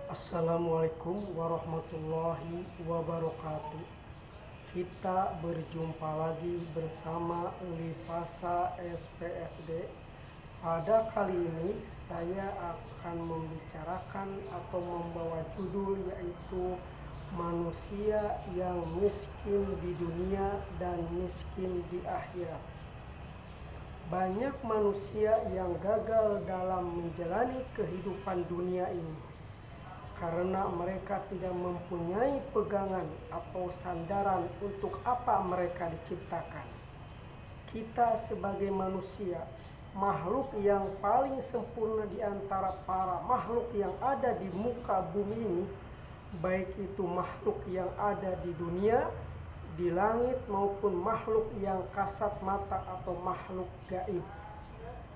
Assalamualaikum warahmatullahi wabarakatuh. Kita berjumpa lagi bersama Lipasa SPSD. Pada kali ini saya akan membicarakan atau membawa judul yaitu manusia yang miskin di dunia dan miskin di akhirat. Banyak manusia yang gagal dalam menjalani kehidupan dunia ini karena mereka tidak mempunyai pegangan atau sandaran untuk apa mereka diciptakan. Kita sebagai manusia, makhluk yang paling sempurna di antara para makhluk yang ada di muka bumi ini, baik itu makhluk yang ada di dunia, di langit maupun makhluk yang kasat mata atau makhluk gaib.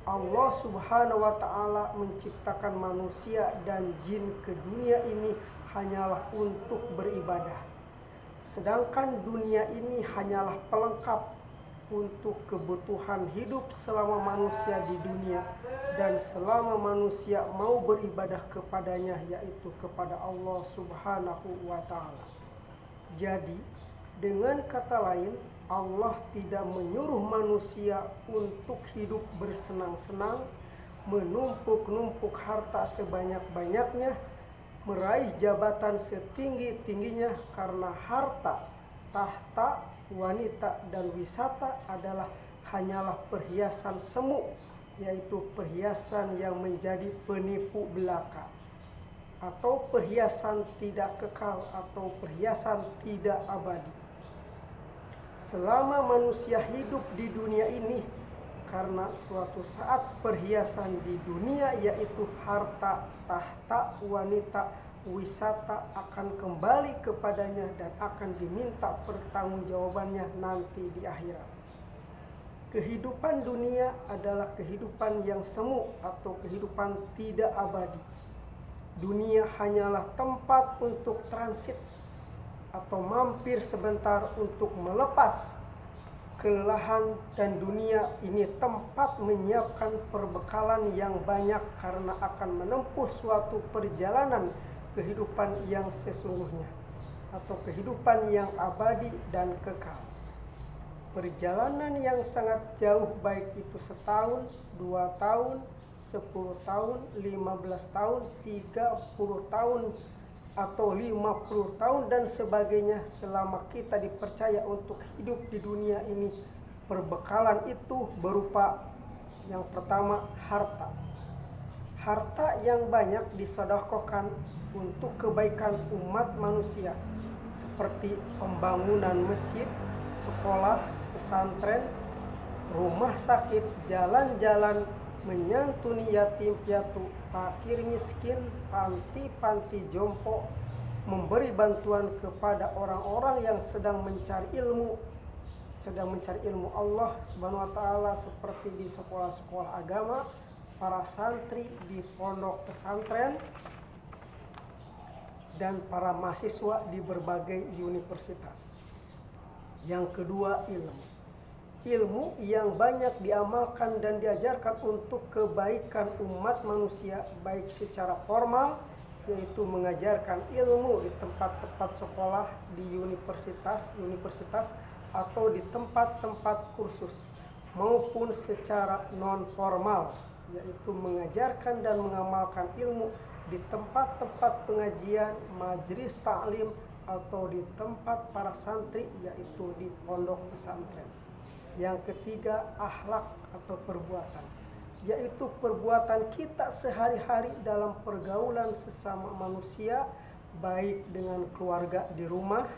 Allah Subhanahu wa Ta'ala menciptakan manusia dan jin ke dunia ini hanyalah untuk beribadah. Sedangkan dunia ini hanyalah pelengkap untuk kebutuhan hidup selama manusia di dunia dan selama manusia mau beribadah kepadanya, yaitu kepada Allah Subhanahu wa Ta'ala. Jadi, dengan kata lain, Allah tidak menyuruh manusia untuk hidup bersenang-senang, menumpuk-numpuk harta sebanyak-banyaknya, meraih jabatan setinggi-tingginya karena harta, tahta, wanita, dan wisata hanyalah perhiasan semu, yaitu perhiasan yang menjadi penipu belaka, atau perhiasan tidak kekal atau perhiasan tidak abadi. Selama manusia hidup di dunia ini, karena suatu saat perhiasan di dunia yaitu harta, tahta, wanita, wisata akan kembali kepadanya dan akan diminta pertanggungjawabannya nanti di akhirat. Kehidupan dunia adalah kehidupan yang semu atau kehidupan tidak abadi. Dunia hanyalah tempat untuk transit atau mampir sebentar untuk melepas kelelahan, dan dunia ini tempat menyiapkan perbekalan yang banyak karena akan menempuh suatu perjalanan kehidupan yang sesungguhnya atau kehidupan yang abadi dan kekal. Perjalanan yang sangat jauh, baik itu setahun, 2 tahun, 10 tahun, 15 tahun, 30 tahun, atau 50 tahun dan sebagainya, selama kita dipercaya untuk hidup di dunia ini. Perbekalan itu berupa yang pertama, harta. Harta yang banyak disedekahkan untuk kebaikan umat manusia, seperti pembangunan masjid, sekolah, pesantren, rumah sakit, jalan-jalan, menyantuni yatim piatu, fakir miskin, panti-panti jompo, memberi bantuan kepada orang-orang yang sedang mencari ilmu Allah Subhanahu wa Ta'ala, seperti di sekolah-sekolah agama, para santri di pondok pesantren, dan para mahasiswa di berbagai universitas. Yang kedua, ilmu yang banyak diamalkan dan diajarkan untuk kebaikan umat manusia, baik secara formal, yaitu mengajarkan ilmu di tempat-tempat sekolah, di universitas atau di tempat-tempat kursus, maupun secara non formal, yaitu mengajarkan dan mengamalkan ilmu di tempat-tempat pengajian, majelis taklim, atau di tempat para santri, yaitu di pondok pesantren. Yang ketiga, akhlak atau perbuatan, yaitu perbuatan kita sehari-hari dalam pergaulan sesama manusia, baik dengan keluarga di rumah,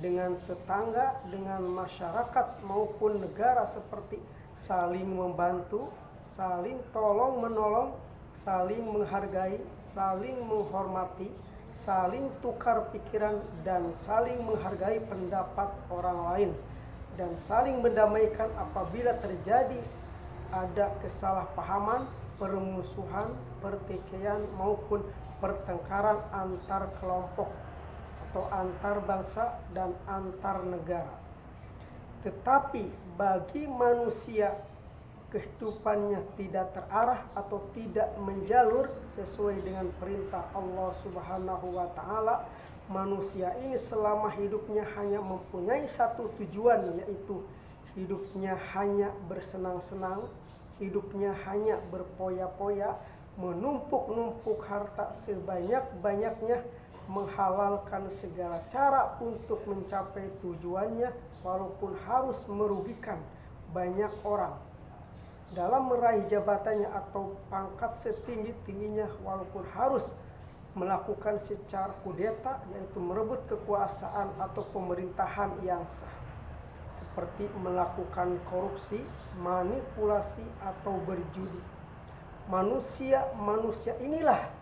dengan tetangga, dengan masyarakat maupun negara, seperti saling membantu, saling tolong-menolong, saling menghargai, saling menghormati, saling tukar pikiran, dan saling menghargai pendapat orang lain, dan saling mendamaikan apabila terjadi ada kesalahpahaman, permusuhan, pertikaian, maupun pertengkaran antar kelompok atau antar bangsa dan antar negara. Tetapi bagi manusia kehidupannya tidak terarah atau tidak menjalur sesuai dengan perintah Allah Subhanahu wa Ta'ala, manusia ini selama hidupnya hanya mempunyai satu tujuan, yaitu hidupnya hanya bersenang-senang, hidupnya hanya berpoya-poya, menumpuk-numpuk harta sebanyak-banyaknya, menghalalkan segala cara untuk mencapai tujuannya walaupun harus merugikan banyak orang, dalam meraih jabatannya atau pangkat setinggi-tingginya walaupun harus melakukan secara kudeta, yaitu merebut kekuasaan atau pemerintahan yang sah, seperti melakukan korupsi, manipulasi, atau berjudi. Manusia inilah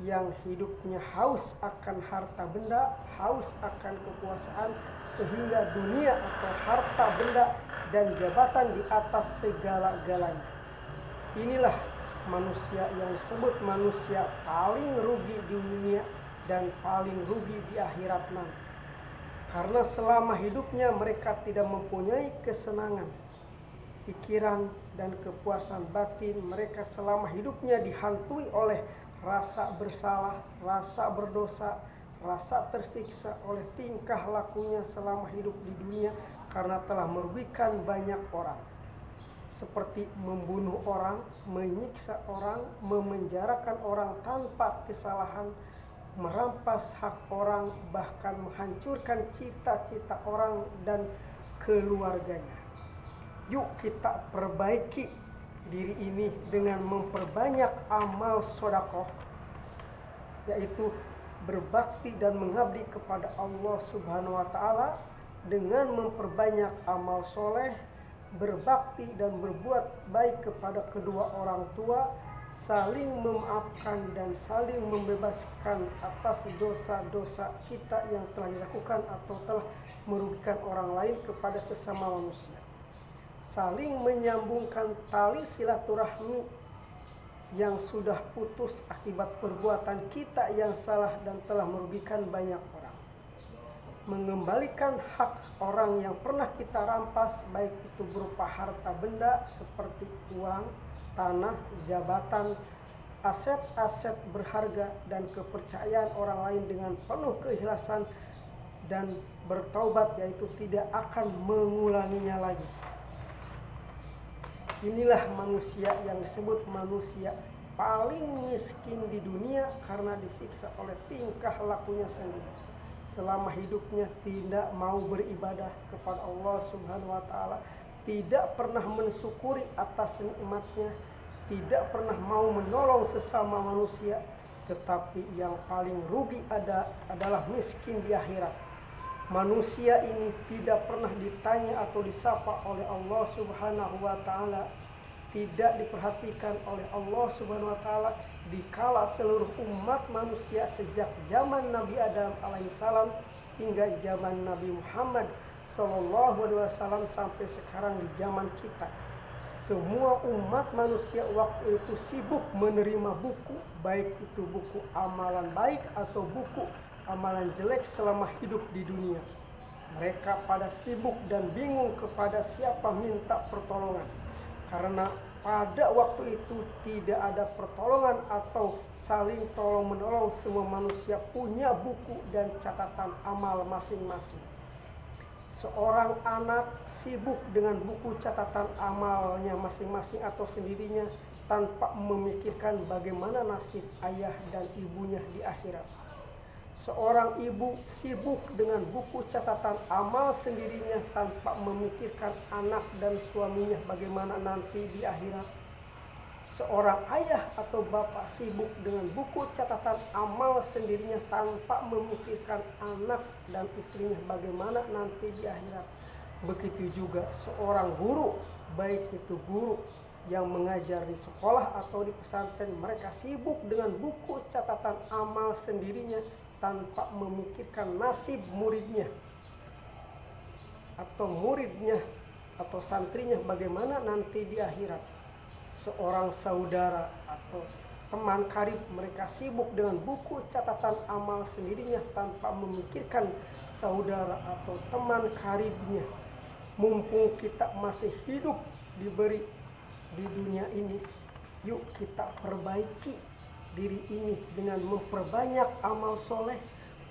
yang hidupnya haus akan harta benda, haus akan kekuasaan, sehingga dunia atau harta benda dan jabatan di atas segala-galanya. Inilah manusia yang disebut manusia paling rugi di dunia dan paling rugi di akhirat nanti. Karena selama hidupnya mereka tidak mempunyai kesenangan, pikiran, dan kepuasan batin. Mereka selama hidupnya dihantui oleh rasa bersalah, rasa berdosa, rasa tersiksa oleh tingkah lakunya selama hidup di dunia karena telah merugikan banyak orang, seperti membunuh orang, menyiksa orang, memenjarakan orang tanpa kesalahan, merampas hak orang, bahkan menghancurkan cita-cita orang dan keluarganya. Yuk kita perbaiki diri ini dengan memperbanyak amal sedekah, yaitu berbakti dan mengabdi kepada Allah Subhanahu wa Ta'ala dengan memperbanyak amal soleh, berbakti dan berbuat baik kepada kedua orang tua, saling memaafkan dan saling membebaskan atas dosa-dosa kita yang telah dilakukan atau telah merugikan orang lain kepada sesama manusia, saling menyambungkan tali silaturahmi yang sudah putus akibat perbuatan kita yang salah dan telah merugikan banyak orang, mengembalikan hak orang yang pernah kita rampas, baik itu berupa harta benda seperti uang, tanah, jabatan, aset-aset berharga, dan kepercayaan orang lain dengan penuh keikhlasan dan bertaubat, yaitu tidak akan mengulanginya lagi. Inilah manusia yang disebut manusia paling miskin di dunia karena disiksa oleh tingkah lakunya sendiri. Selama hidupnya tidak mau beribadah kepada Allah Subhanahu wa Ta'ala, tidak pernah mensyukuri atas nikmatnya, tidak pernah mau menolong sesama manusia, tetapi yang paling rugi adalah miskin di akhirat. Manusia ini tidak pernah ditanya atau disapa oleh Allah Subhanahu wa Ta'ala, tidak diperhatikan oleh Allah Subhanahu wa Ta'ala dikala seluruh umat manusia sejak zaman Nabi Adam alaihissalam hingga zaman Nabi Muhammad sallallahu alaihi wasallam sampai sekarang di zaman kita. Semua umat manusia waktu itu sibuk menerima buku, baik itu buku amalan baik atau buku amalan jelek selama hidup di dunia. Mereka pada sibuk dan bingung kepada siapa minta pertolongan, karena pada waktu itu tidak ada pertolongan atau saling tolong menolong. Semua manusia punya buku dan catatan amal masing-masing. Seorang anak sibuk dengan buku catatan amalnya masing-masing atau sendirinya tanpa memikirkan bagaimana nasib ayah dan ibunya di akhirat. Seorang ibu sibuk dengan buku catatan amal sendirinya tanpa memikirkan anak dan suaminya bagaimana nanti di akhirat. Seorang ayah atau bapak sibuk dengan buku catatan amal sendirinya tanpa memikirkan anak dan istrinya bagaimana nanti di akhirat. Begitu juga seorang guru, baik itu guru yang mengajar di sekolah atau di pesantren, mereka sibuk dengan buku catatan amal sendirinya tanpa memikirkan nasib muridnya atau santrinya bagaimana nanti di akhirat. Seorang saudara atau teman karib, mereka sibuk dengan buku catatan amal sendirinya tanpa memikirkan saudara atau teman karibnya. Mumpung kita masih hidup, diberi di dunia ini. Yuk kita perbaiki diri ini dengan memperbanyak amal soleh,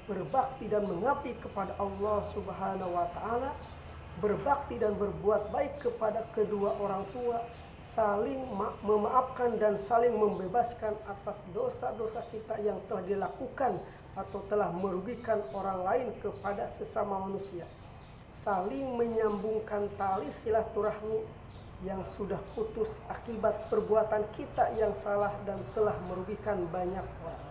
berbakti dan mengabdi kepada Allah Subhanahu wa Ta'ala, berbakti dan berbuat baik kepada kedua orang tua, saling memaafkan dan saling membebaskan atas dosa-dosa kita yang telah dilakukan atau telah merugikan orang lain kepada sesama manusia, saling menyambungkan tali silaturahmi yang sudah putus akibat perbuatan kita yang salah dan telah merugikan banyak orang,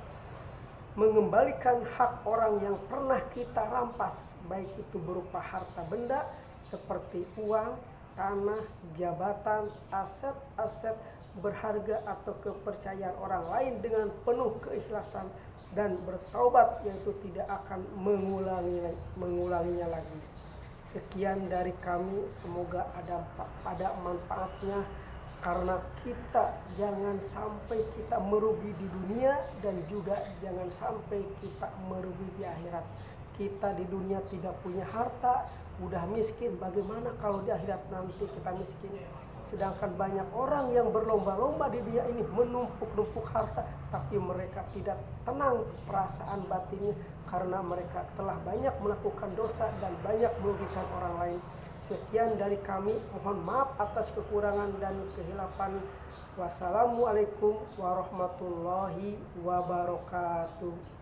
mengembalikan hak orang yang pernah kita rampas, baik itu berupa harta benda seperti uang, tanah, jabatan, aset-aset berharga atau kepercayaan orang lain dengan penuh keikhlasan dan bertaubat, yaitu tidak akan mengulanginya lagi. Sekian dari kami, semoga ada manfaatnya, karena kita jangan sampai kita merugi di dunia dan juga jangan sampai kita merugi di akhirat. Kita di dunia tidak punya harta, udah miskin, bagaimana kalau di akhirat nanti kita miskin? Sedangkan banyak orang yang berlomba-lomba di dunia ini menumpuk-numpuk harta, tapi mereka tidak tenang perasaan batinnya karena mereka telah banyak melakukan dosa dan banyak merugikan orang lain. Sekian dari kami, mohon maaf atas kekurangan dan kehilapan. Wassalamualaikum warahmatullahi wabarakatuh.